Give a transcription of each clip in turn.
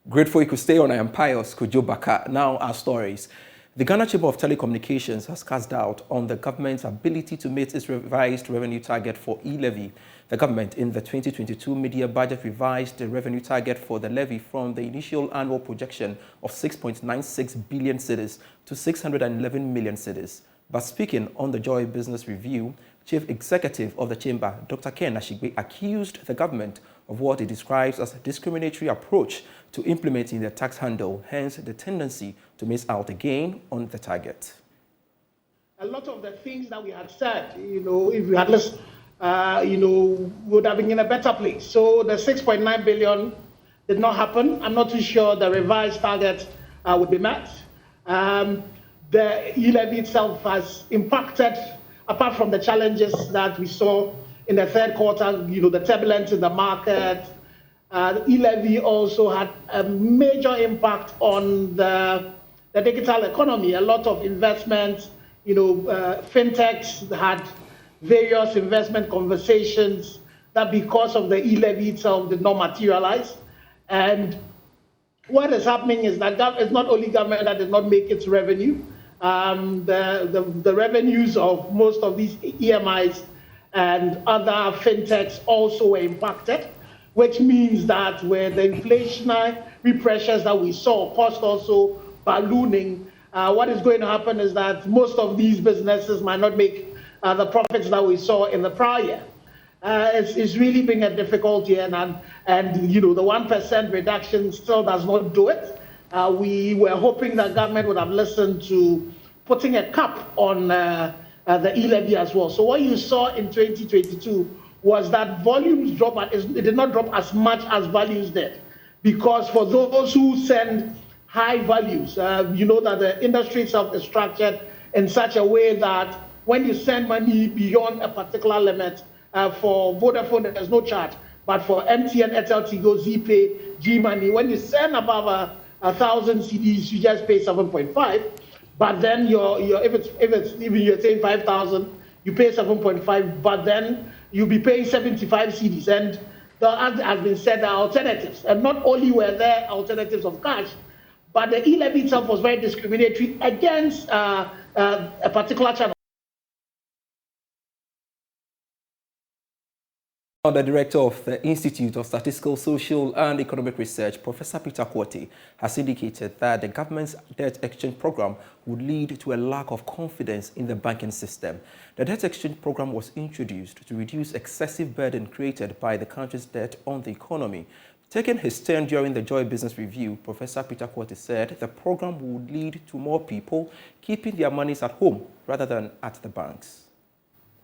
Grateful you could stay on. I am Pious Kojo Backah. Now our stories. The Ghana Chamber of Telecommunications has cast doubt on the government's ability to meet its revised revenue target for E-levy. The government in the 2022 media budget revised the revenue target for the levy from the initial annual projection of 6.96 billion cedis to 611 million cedis. But speaking on the Joy Business Review, Chief Executive of the Chamber, Dr. Ken Ashigbe, accused the government of what he describes as a discriminatory approach to implementing the tax handle, hence the tendency to miss out again on the target. A lot of the things that we had said, if we had listened, would have been in a better place. So the 6.9 billion did not happen. I'm not too sure the revised target would be met. The E-levy itself has impacted, apart from the challenges that we saw in the third quarter, the turbulence in the market. The E-levy also had a major impact on the digital economy. A lot of investments, fintechs had various investment conversations that because of the E-levy itself did not materialize. And what is happening is that it's not only government that did not make its revenue. The revenues of most of these EMIs and other fintechs also were impacted, which means that with the inflationary pressures that we saw, cost also ballooning, what is going to happen is that most of these businesses might not make the profits that we saw in the prior year. It's really been a difficult year, and the 1% reduction still does not do it. We were hoping that government would have listened to putting a cap on the E-levy as well. So what you saw in 2022 was that volumes dropped, but it did not drop as much as values did. Because for those who send high values, you know that the industry itself is structured in such a way that when you send money beyond a particular limit, for Vodafone, there's no charge. But for MTN, Airtel, Tigo, ZPay, G-Money, when you send above 1,000 CDs, you just pay 7.5. But then if you're saying 5,000, you pay 7.5. But then you'll be paying 75 CDs. And as has been said, there are alternatives. And not only were there alternatives of cash, but the E-levy itself was very discriminatory against a particular channel. The director of the Institute of Statistical, Social and Economic Research, Professor Peter Kojo, has indicated that the government's debt exchange program would lead to a lack of confidence in the banking system. The debt exchange program was introduced to reduce excessive burden created by the country's debt on the economy. Taking his turn during the Joy Business Review, Professor Peter Kojo said the program would lead to more people keeping their monies at home rather than at the banks.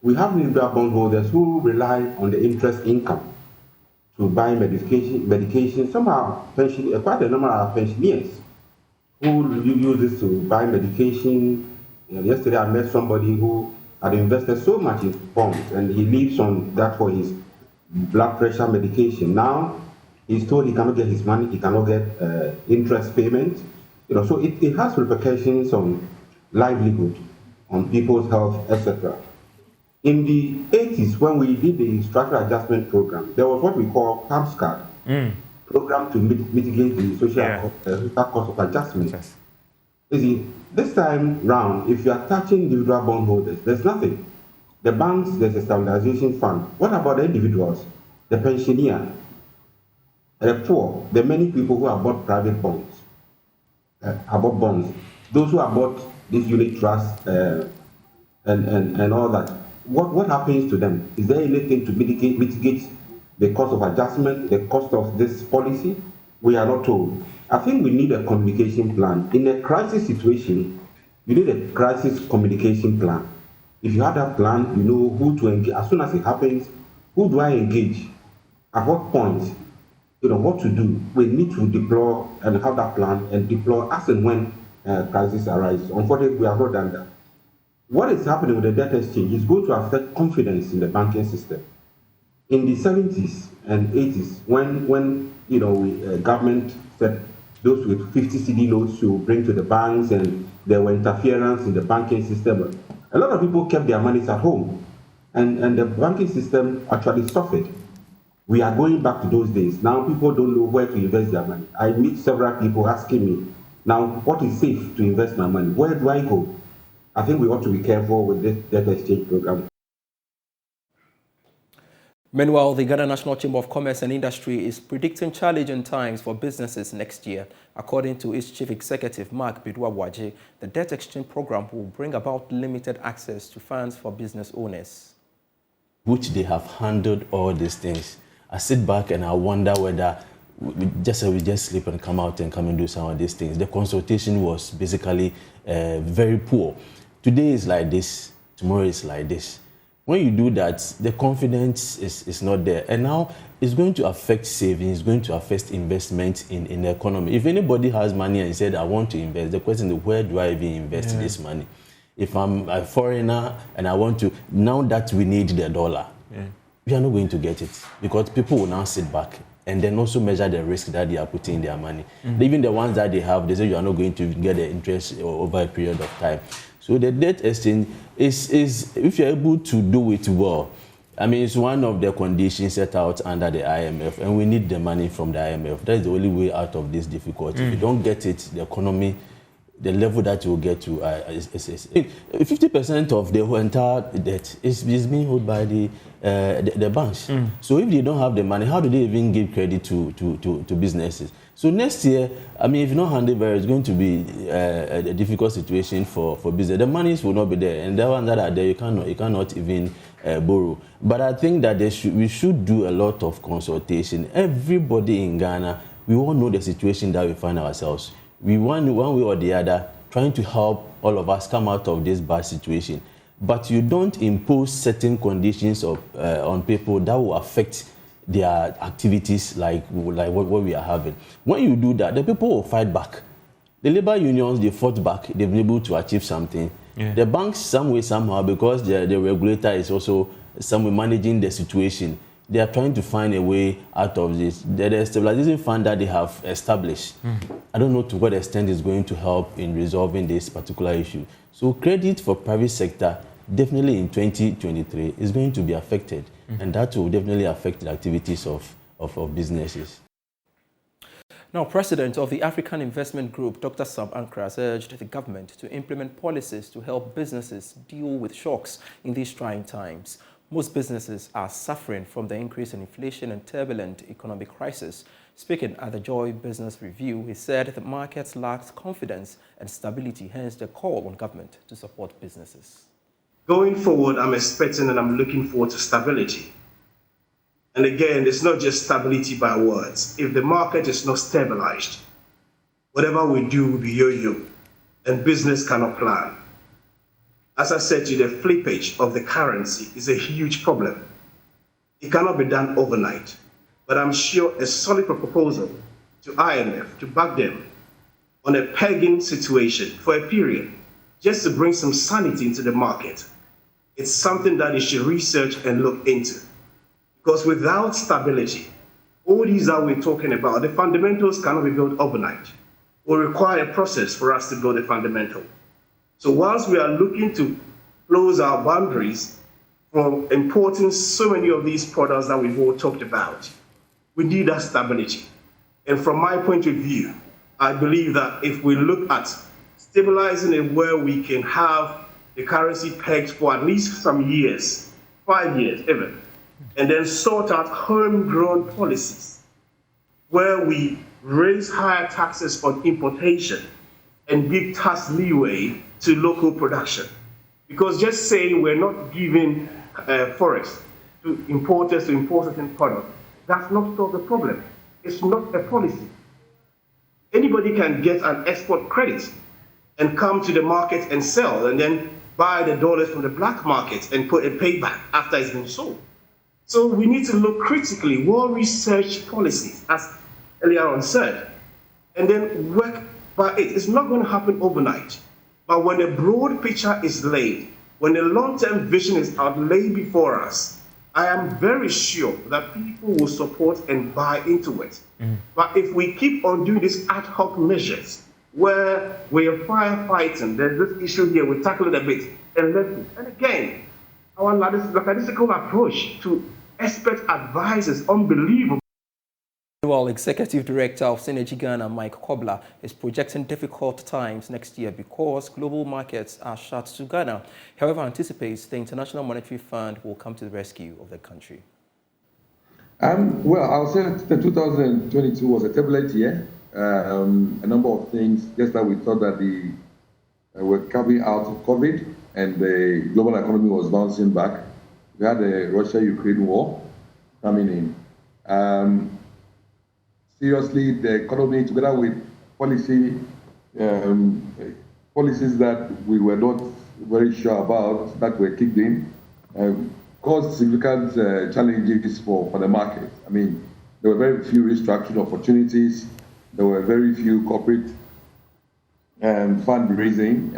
We have individual bondholders who rely on the interest income to buy medication. Some are quite a number of pensioners who use this to buy medication. Yesterday I met somebody who had invested so much in bonds and he lives on that for his blood pressure medication. Now he's told he cannot get his money, he cannot get interest payment. So it has repercussions on livelihood, on people's health, etc. In the 80s, when we did the structural adjustment program, there was what we call PAMS card program to mitigate the social cost of adjustment. Yes. You see, this time round, if you are touching individual bondholders, there's nothing. The banks, there's a stabilization fund. What about the individuals, the pensioner, the poor, the many people who have bought private bonds, those who have bought this unit trust and all that? What happens to them? Is there anything to mitigate the cost of adjustment, the cost of this policy? We are not told. I think we need a communication plan. In a crisis situation, you need a crisis communication plan. If you have that plan, you know who to engage. As soon as it happens, who do I engage? At what point? What to do. We need to deploy and have that plan and deploy as and when crisis arises. Unfortunately, we have not done that. What is happening with the debt exchange is going to affect confidence in the banking system. In the 70s and 80s, when government said those with 50 CD notes to bring to the banks and there were interference in the banking system, a lot of people kept their monies at home, and the banking system actually suffered. We are going back to those days. Now people don't know where to invest their money. I meet several people asking me, now, what is safe to invest my money? Where do I go? I think we ought to be careful with this debt exchange program. Meanwhile, the Ghana National Chamber of Commerce and Industry is predicting challenging times for businesses next year. According to its chief executive, Mark Bidwa-Waje, the debt exchange program will bring about limited access to funds for business owners. Which they have handled all these things. I sit back and I wonder whether we just sleep and come out and come and do some of these things. The consultation was basically very poor. Today is like this, tomorrow is like this. When you do that, the confidence is not there. And now it's going to affect savings, it's going to affect investment in the economy. If anybody has money and said, I want to invest, the question is, where do I even invest this money? If I'm a foreigner and I want to, now that we need the dollar, we are not going to get it because people will now sit back and then also measure the risk that they are putting in their money. Even the ones that they have, they say you are not going to get the interest over a period of time. So the debt exchange is if you're able to do it well, I mean, it's one of the conditions set out under the IMF, and we need the money from the IMF. That's the only way out of this difficulty. If you don't get it, the economy, the level that you will get to is 50% of the entire debt is being held by the banks. So if they don't have the money, how do they even give credit to businesses? So next year, I mean, if you don't handle it, it's going to be a difficult situation for business. The monies will not be there, and the ones that are there, you cannot even borrow. But I think that we should do a lot of consultation. Everybody in Ghana, we all know the situation that we find ourselves. We want one way or the other trying to help all of us come out of this bad situation. But you don't impose certain conditions on people that will affect their activities like what we are having. When you do that, the people will fight back. The labor unions, they fought back. They've been able to achieve something. The banks, some way, somehow, because the regulator is also somewhere managing the situation, they are trying to find a way out of this. The stabilization fund that they have established, I don't know to what extent it's going to help in resolving this particular issue. So credit for private sector, definitely in 2023, is going to be affected. And that will definitely affect the activities of businesses. Now, President of the African Investment Group, Dr. Sam Ankra, has urged the government to implement policies to help businesses deal with shocks in these trying times. Most businesses are suffering from the increase in inflation and turbulent economic crisis. Speaking at the Joy Business Review, he said the markets lacked confidence and stability, hence the call on government to support businesses. Going forward, I'm expecting and I'm looking forward to stability. And again, it's not just stability by words. If the market is not stabilized, whatever we do will be yo-yo, and business cannot plan. As I said to you, the flippage of the currency is a huge problem. It cannot be done overnight, but I'm sure a solid proposal to IMF to back them on a pegging situation for a period, just to bring some sanity into the market. It's something that you should research and look into. Because without stability, all these that we're talking about, the fundamentals cannot be built overnight. It will require a process for us to build a fundamental. So once we are looking to close our boundaries from importing so many of these products that we've all talked about, we need that stability. And from my point of view, I believe that if we look at stabilizing it where we can have the currency pegged for at least some years, 5 years even, and then sort out homegrown policies where we raise higher taxes on importation and give tax leeway to local production. Because just saying we're not giving forex to importers to import certain products, that's not solve the problem. It's not a policy. Anybody can get an export credit and come to the market and sell and then buy the dollars from the black market and put a payback after it's been sold. So we need to look critically, well-researched policies, as earlier on said, and then work by it. It's not going to happen overnight. But when a broad picture is laid, when a long-term vision is outlaid before us, I am very sure that people will support and buy into it. But if we keep on doing these ad hoc measures, where we are firefighting, there's this issue here, we tackle it a bit, and again, our lackadaisical approach to expert advice is unbelievable. Well, Executive Director of Synergy Ghana, Mike Kobler, is projecting difficult times next year because global markets are shut to Ghana. However, anticipates the International Monetary Fund will come to the rescue of the country. Well, I'll say that 2022 was a turbulent year. A number of things, just that we thought that we're coming out of COVID and the global economy was bouncing back. We had the Russia-Ukraine war coming in. Seriously, the economy, together with policies that we were not very sure about, that were kicked in, caused significant challenges for the market. I mean, there were very few restructuring opportunities. There were very few corporate fundraising.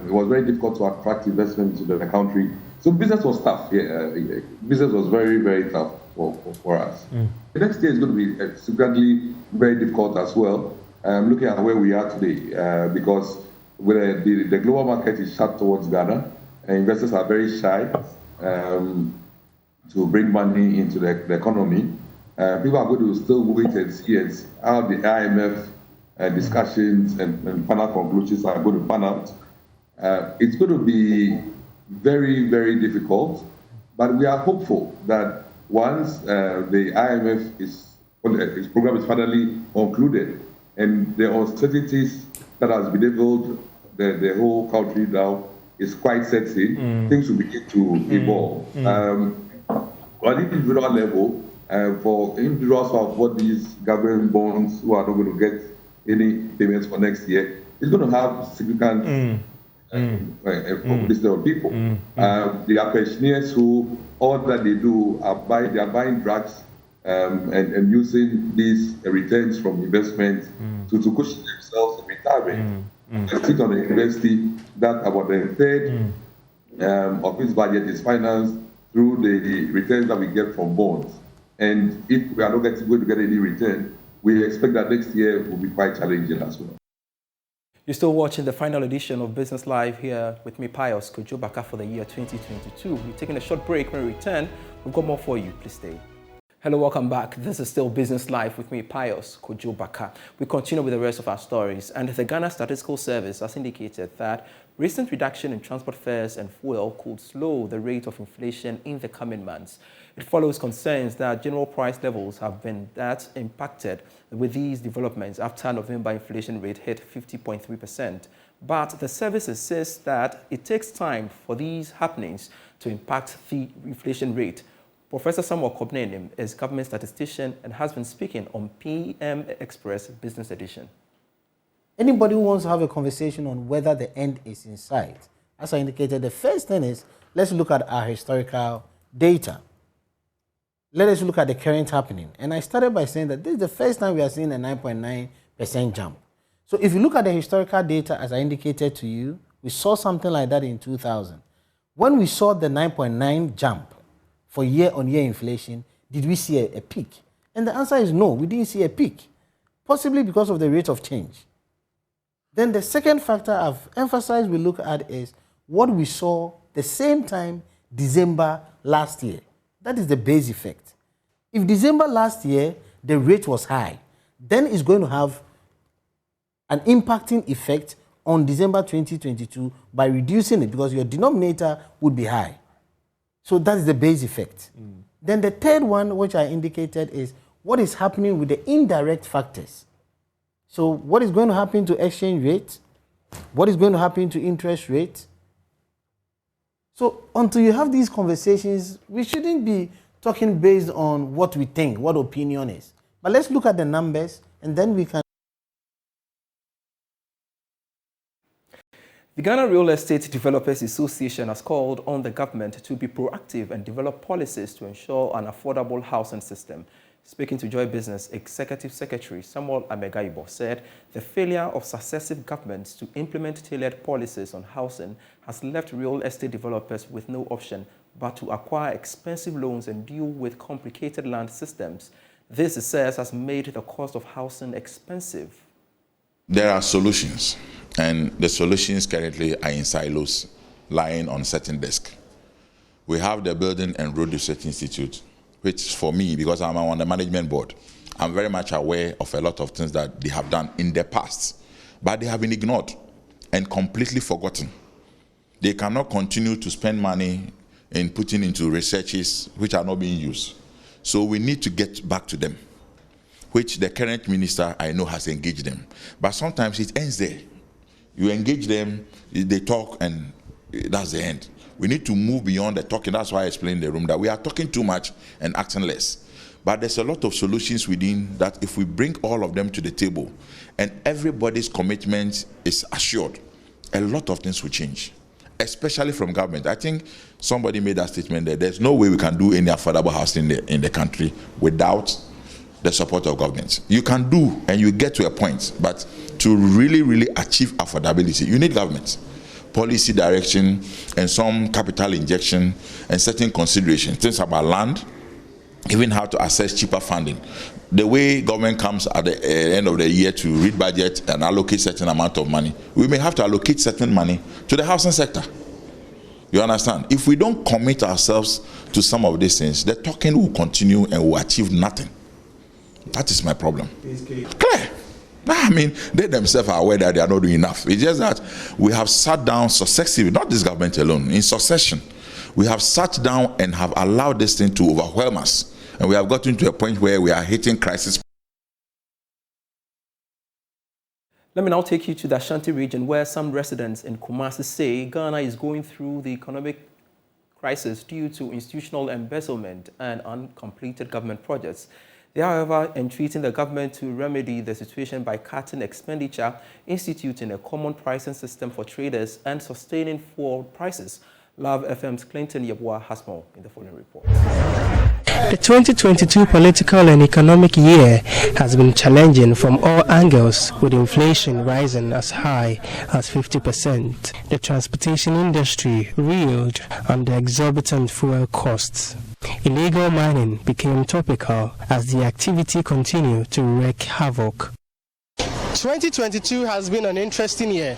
It was very difficult to attract investment into the country. So business was tough. Business was very, very tough for us. The next year is going to be significantly very difficult as well. Looking at where we are today, because the global market is shut towards Ghana, and investors are very shy to bring money into the economy. People are going to still wait and see how the IMF discussions and final conclusions are going to pan out. It's going to be very, very difficult, but we are hopeful that once the IMF its program is finally concluded and the uncertainties that has bedeviled the whole country now is quite setting, things will begin to evolve. On the individual level, for individuals who have bought these government bonds who are not going to get any payments for next year, it's going to have significant publicity on people. There are pensioners who all that they do are buying drugs and using these returns from investments to cushion themselves in retirement. I sit on the university that about a third of its budget is financed through the returns that we get from bonds. And if we are not going to get any return, we expect that next year will be quite challenging as well. You're still watching the final edition of Business Live here with me, Pious Kojo Backah, for the year 2022. We're taking a short break. When we return, we've got more for you. Please stay. Hello, welcome back. This is still Business Live with me, Pious Kojo Backah. We continue with the rest of our stories, and the Ghana Statistical Service has indicated that recent reduction in transport fares and fuel could slow the rate of inflation in the coming months. It follows concerns that general price levels have been impacted with these developments after November inflation rate hit 50.3%. But the service insists that it takes time for these happenings to impact the inflation rate. Professor Samuel Kobnenim is government statistician and has been speaking on PM Express Business Edition. Anybody who wants to have a conversation on whether the end is in sight, as I indicated, the first thing is, let's look at our historical data. Let us look at the current happening. And I started by saying that this is the first time we are seeing a 9.9% jump. So if you look at the historical data, as I indicated to you, we saw something like that in 2000. When we saw the 9.9 jump for year-on-year inflation, did we see a peak? And the answer is no, we didn't see a peak, possibly because of the rate of change. Then the second factor I've emphasized we look at is what we saw the same time December last year. That is the base effect. If December last year, the rate was high, then it's going to have an impacting effect on December 2022 by reducing it because your denominator would be high. So that is the base effect. Then the third one, which I indicated, is what is happening with the indirect factors. So what is going to happen to exchange rate? What is going to happen to interest rate? So until you have these conversations, we shouldn't be talking based on what we think, what opinion is. But let's look at the numbers and then we can. The Ghana Real Estate Developers Association has called on the government to be proactive and develop policies to ensure an affordable housing system. Speaking to Joy Business, Executive Secretary Samuel Amegaibo said the failure of successive governments to implement tailored policies on housing has left real estate developers with no option but to acquire expensive loans and deal with complicated land systems. This, it says, has made the cost of housing expensive. There are solutions, and the solutions currently are in silos, lying on certain desks. We have the Building and Road Research Institute. which for me, because I'm on the management board, I'm very much aware of a lot of things that they have done in the past, but they have been ignored and completely forgotten. They cannot continue to spend money in putting into researches which are not being used. So we need to get back to them, which the current minister I know has engaged them. But sometimes it ends there. You engage them, they talk, and that's the end. We need to move beyond the talking. That's why I explained in the room that we are talking too much and acting less. But there's a lot of solutions within that if we bring all of them to the table and everybody's commitment is assured, a lot of things will change, especially from government. I think somebody made that statement that there's no way we can do any affordable housing in the country without the support of government. You can do and you get to a point, but to really, really achieve affordability, you need government. Policy direction and some capital injection and certain considerations, things about land, even how to access cheaper funding. The way government comes at the end of the year to read budget and allocate certain amount of money, we may have to allocate certain money to the housing sector. You understand? If we don't commit ourselves to some of these things, the talking will continue and will achieve nothing. That is my problem. Clear. I mean, they themselves are aware that they are not doing enough. It's just that we have sat down successively, not this government alone, in succession. We have sat down and have allowed this thing to overwhelm us. And we have gotten to a point where we are hitting crisis. Let me now take you to the Ashanti region, where some residents in Kumasi say Ghana is going through the economic crisis due to institutional embezzlement and uncompleted government projects. They are, however, entreating the government to remedy the situation by cutting expenditure, instituting a common pricing system for traders, and sustaining forward prices. Love FM's Clinton Yabua has more in the following report. The 2022 political and economic year has been challenging from all angles, with inflation rising as high as 50%. The transportation industry reeled under exorbitant fuel costs. Illegal mining became topical as the activity continued to wreak havoc. 2022 has been an interesting year,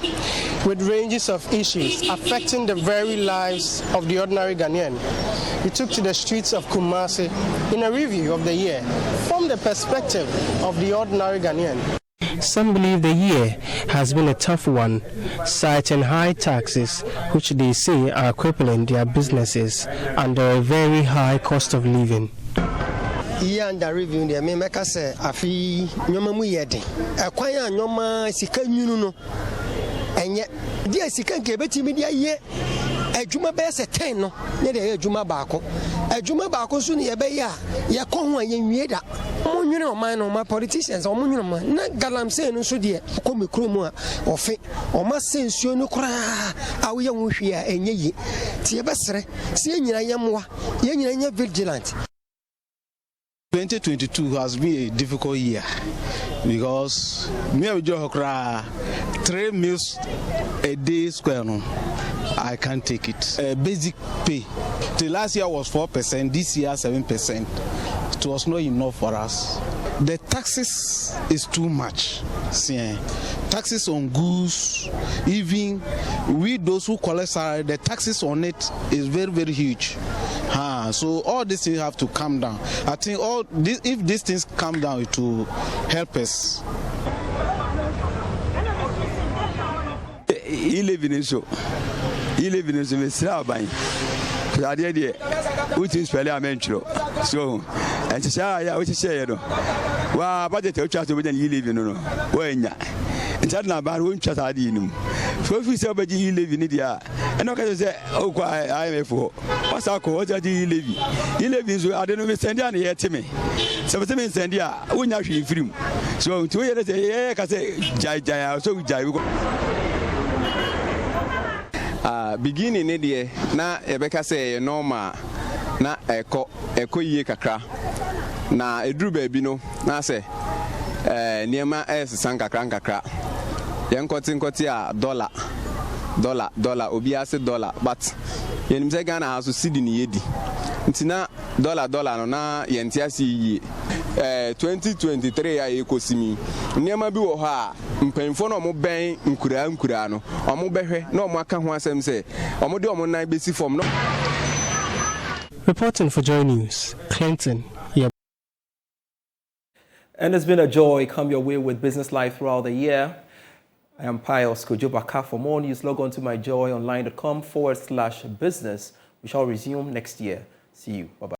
with ranges of issues affecting the very lives of the ordinary Ghanaian. We took to the streets of Kumasi in a review of the year from the perspective of the ordinary Ghanaian. Some believe the year has been a tough one, citing high taxes, which they say are crippling their businesses under a very high cost of living. Under review the memeka say afi nyoma mu yede ekwan a nyoma sika nwunu no enye dia sika nke betimi dia ye adwuma be se 10 no ne de adwuma baako so ne ye be ya ye ko ho ye nwie da mo nwene oman no ma politicians o mo nwene ma na galamse no so de ko mekromu a ofe o ma sensuo no kura a wo ye ho hwe a enye yi tie be sere se ye nyina ye moa ye nyina ye vigilant. 2022 has been a difficult year because me and Joe 3 meals a day square no, I can't take it. Basic pay. The last year was 4%, this year 7%. It was not enough for us. The taxes is too much. See, taxes on goods, even we those who collect salary, the taxes on it is very, very huge. So all these things have to come down. I think all this, if these things come down, it will help us. E-levy is so. E-levy is a slab. I did which is fairly a mention. So, and to say, I wish say, well, but the church with an E-levy, no, when it's not about whom chat I didn't. So if we say about E-levy in India, and okay, say, oh, I am for what's our cause at E-levy. E-levy is I don't know, send down here to me. So, send here, we not free. So, 2 years, I say, Jai, so Jai. Beginning in the na Rebecca say normal na eko ye kakra na edru baabi no na say niema san kakra yenkoti a dollar obi ase dollar but yenim say Ghana has cedi ni yedi ntina dollar no na yenti ase yi 2023 ya ekosimi niema bi wo ha mpemfo no mo ben nkura no omo behwe na omo aka ho asem se omo de omo nan besi form no. Reporting for Joy News, Clinton. Yeah. And it's been a joy come your way with Business Life throughout the year. I am Pious Kojo Backah. For more news, log on to myjoyonline.com/business. We shall resume next year. See you. Bye-bye.